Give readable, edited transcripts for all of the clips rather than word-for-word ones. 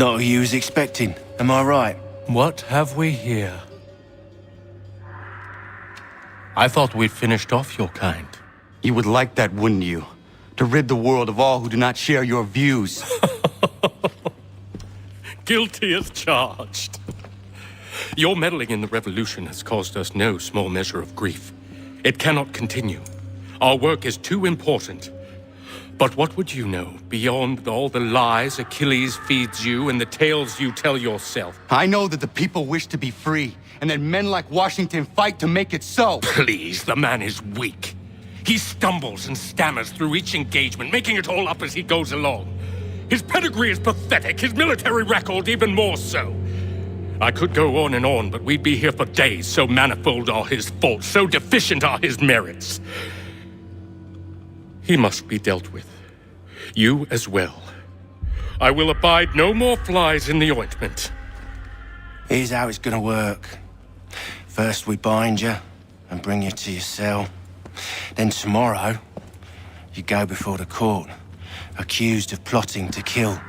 Not who you was expecting, am I right? What have we here? I thought we'd finished off your kind. You would like that, wouldn't you? To rid the world of all who do not share your views. Guilty as charged. Your meddling in the revolution has caused us no small measure of grief. It cannot continue. Our work is too important. But what would you know beyond all the lies Achilles feeds you and the tales you tell yourself? I know that the people wish to be free, and that men like Washington fight to make it so. Please, the man is weak. He stumbles and stammers through each engagement, making it all up as he goes along. His pedigree is pathetic, his military record even more so. I could go on, but we'd be here for days, so manifold are his faults, so deficient are his merits. He must be dealt with. You as well. I will abide no more flies in the ointment. Here's how it's gonna work. First we bind you and bring you to your cell. Then tomorrow, you go before the court, accused of plotting to kill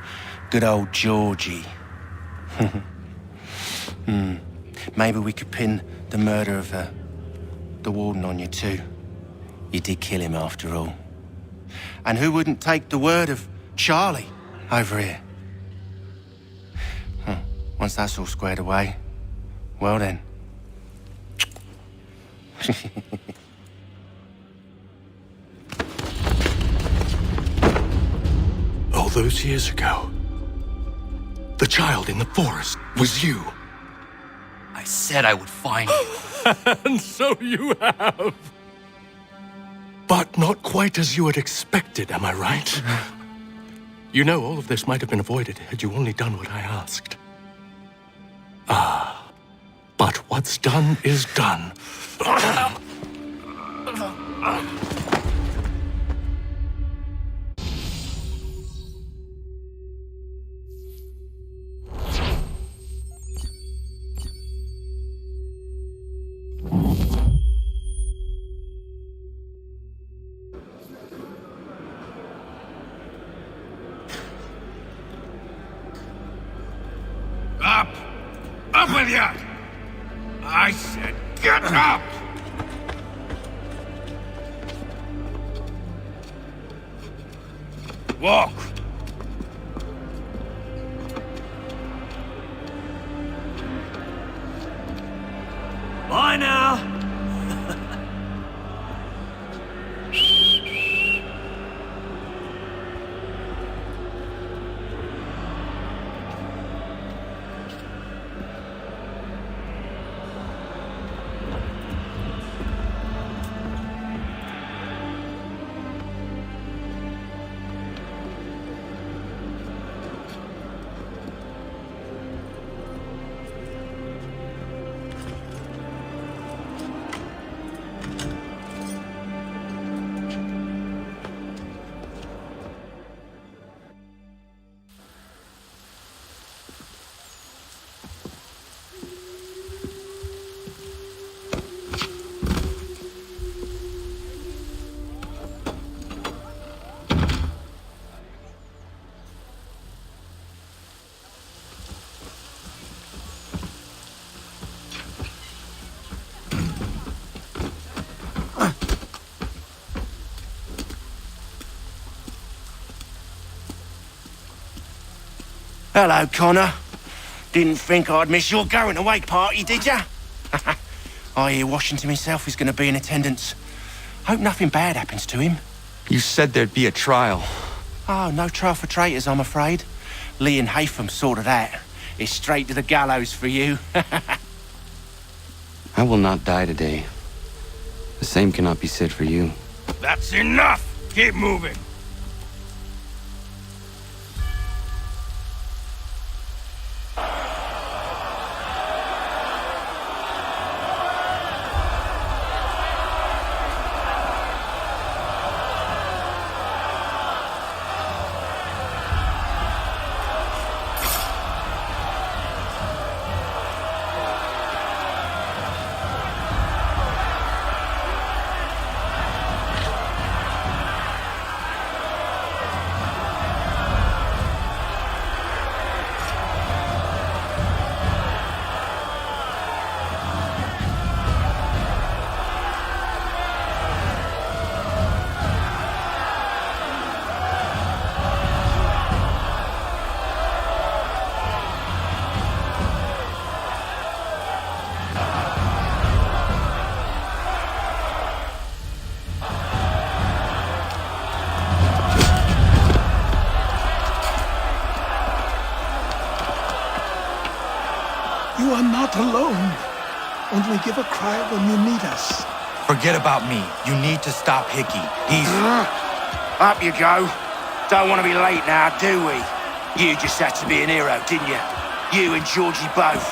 good old Georgie. Maybe we could pin the murder of the warden on you too. You did kill him after all. And who wouldn't take the word of Charlie over here? Once that's all squared away, well then. All those years ago, the child in the forest was you. I said I would find you. And so you have. But not quite as you had expected, am I right? You know, all of this might have been avoided had you only done what I asked. But what's done is done. Up! Up with you! I said get up! Walk! Bye now. Hello, Connor. Didn't think I'd miss your going-away party, did ya? I hear Washington himself is going to be in attendance. Hope nothing bad happens to him. You said there'd be a trial. Oh, no trial for traitors, I'm afraid. Lee and Haytham sorted that. It's straight to the gallows for you. I will not die today. The same cannot be said for you. That's enough! Keep moving! not alone. Only give a cry when you need us. Forget about me. You need to stop Hickey. He's... Up you go. Don't want to be late now, do we? You just had to be an hero, didn't you? You and Georgie both.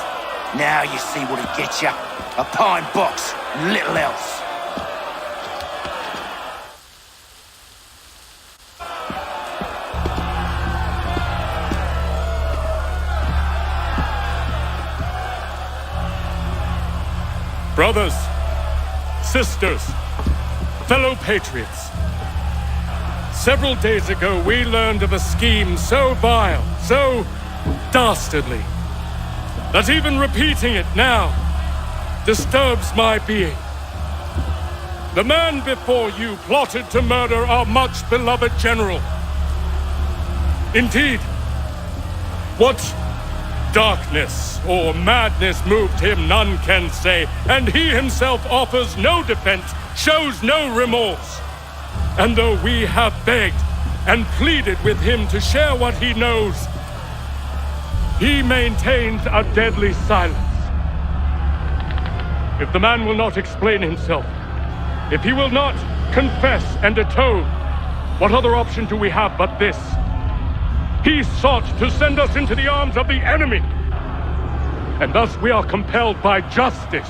Now you see what it gets you. A pine box, little else. Brothers, sisters, fellow patriots. Several days ago, we learned of a scheme so vile, so dastardly, that even repeating it now disturbs my being. The man before you plotted to murder our much-beloved general. Indeed, what darkness or madness moved him, none can say, and he himself offers no defense, shows no remorse. And though we have begged and pleaded with him to share what he knows, he maintains a deadly silence. If the man will not explain himself, if he will not confess and atone, what other option do we have but this? He sought to send us into the arms of the enemy, and thus we are compelled by justice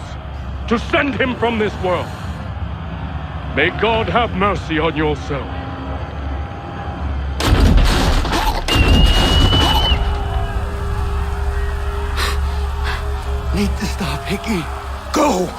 to send him from this world. May God have mercy on your soul. Need to stop Hickey. Go!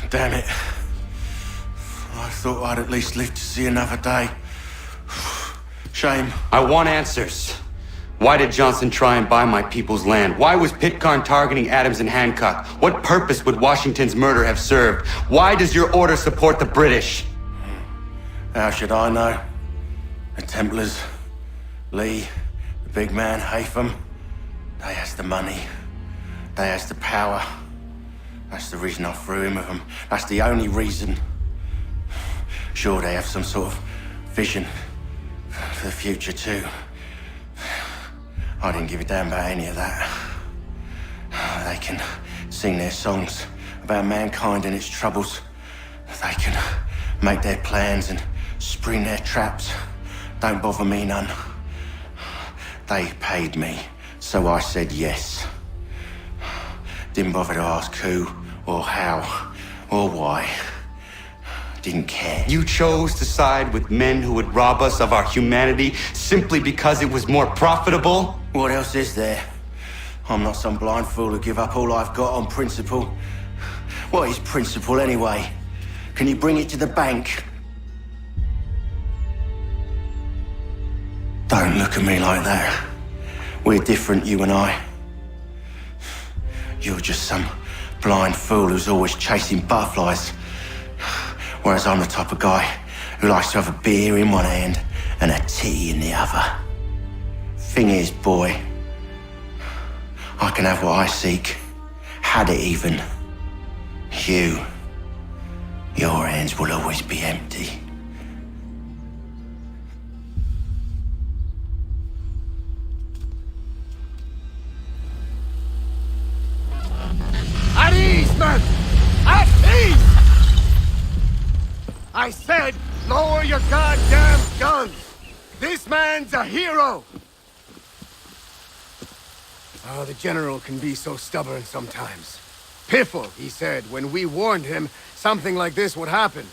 Damn it. I thought I'd at least live to see another day. Shame. I want answers. Why did Johnson try and buy my people's land? Why was Pitcairn targeting Adams and Hancock? What purpose would Washington's murder have served? Why does your order support the British? How should I know? The Templars, Lee, the big man, Haytham, they has the money. They has the power. That's the reason I threw in with them. That's the only reason. Sure, they have some sort of vision for the future too. I didn't give a damn about any of that. They can sing their songs about mankind and its troubles. They can make their plans and spring their traps. Don't bother me none. They paid me, so I said yes. Didn't bother to ask who, or how, or why. didn't care. You chose to side with men who would rob us of our humanity simply because it was more profitable? What else is there? I'm not some blind fool who give up all I've got on principle. What is principle anyway? Can you bring it to the bank? Don't look at me like that. We're different, you and I. You're just some blind fool who's always chasing butterflies. Whereas I'm the type of guy who likes to have a beer in one hand and a tea in the other. Thing is, boy, I can have what I seek. Had it even. Your hands will always be empty. At ease, men! At ease! I said, lower your goddamn guns! This man's a hero! Oh, the General can be so stubborn sometimes. Piffle, he said, when we warned him something like this would happen.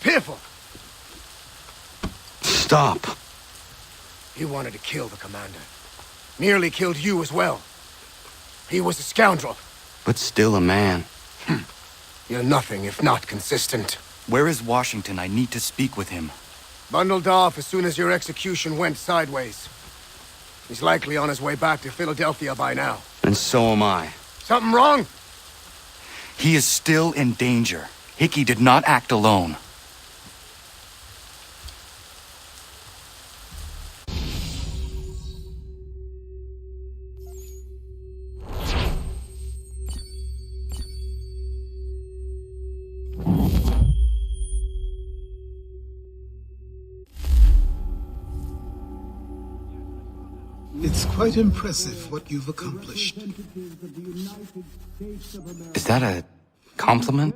Piffle! Stop. He wanted to kill the commander. Nearly killed you as well. He was a scoundrel. But still a man. You're nothing if not consistent. Where is Washington? I need to speak with him. Bundled off as soon as your execution went sideways. He's likely on his way back to Philadelphia by now. And so am I. Something wrong? He is still in danger. Hickey did not act alone. It's quite impressive what you've accomplished. Is that a compliment?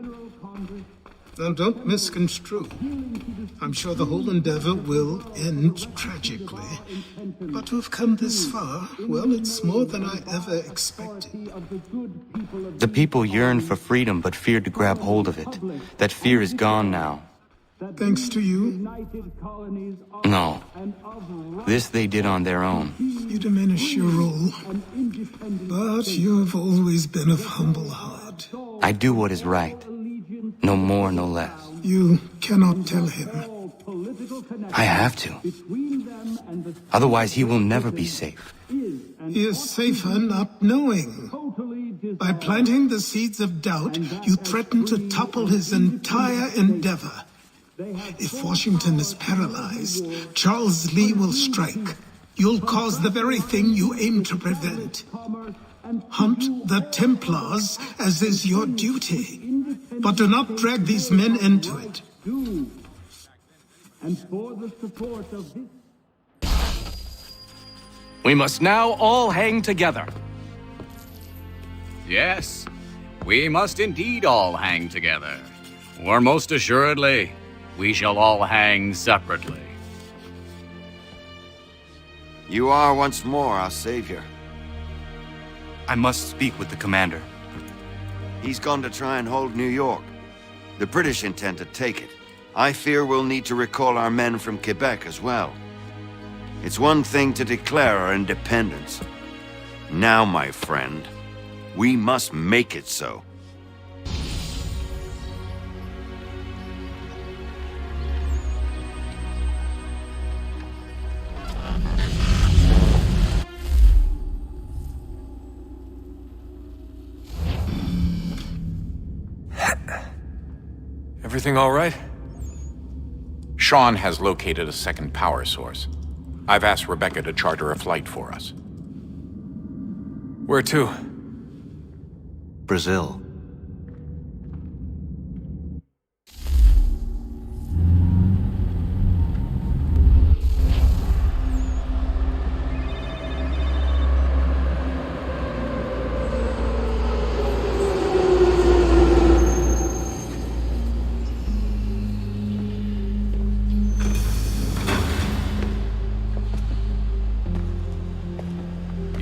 Now, don't misconstrue. I'm sure the whole endeavor will end tragically. But to have come this far, well, it's more than I ever expected. The people yearned for freedom but feared to grab hold of it. That fear is gone now. Thanks to you, No. This they did on their own. you diminish your role. But you've always been of humble heart. I do what is right. No more, no less. You cannot tell him. I have to. Otherwise, he will never be safe. He is safer not knowing. By planting the seeds of doubt, you threaten to topple his entire endeavor. If Washington is paralyzed, Charles Lee will strike. You'll cause the very thing you aim to prevent. Hunt the Templars, as is your duty. But do not drag these men into it. We must now all hang together. Yes, we must indeed all hang together. Or most assuredly, we shall all hang separately. You are once more our savior. I must speak with the commander. He's gone to try and hold New York. The British intend to take it. I fear we'll need to recall our men from Quebec as well. It's one thing to declare our independence. Now, my friend, we must make it so. Everything all right? Sean has located a second power source. I've asked Rebecca to charter a flight for us. Where to? Brazil.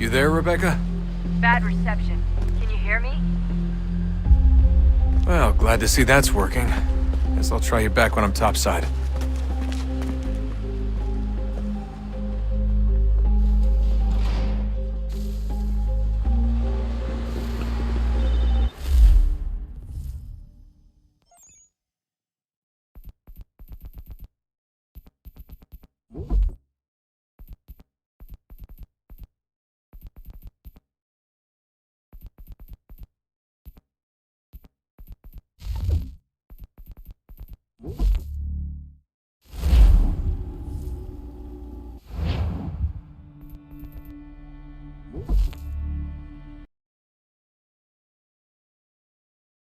You there, Rebecca? Bad reception. Can you hear me? Well, glad to see that's working. Guess I'll try you back when I'm topside.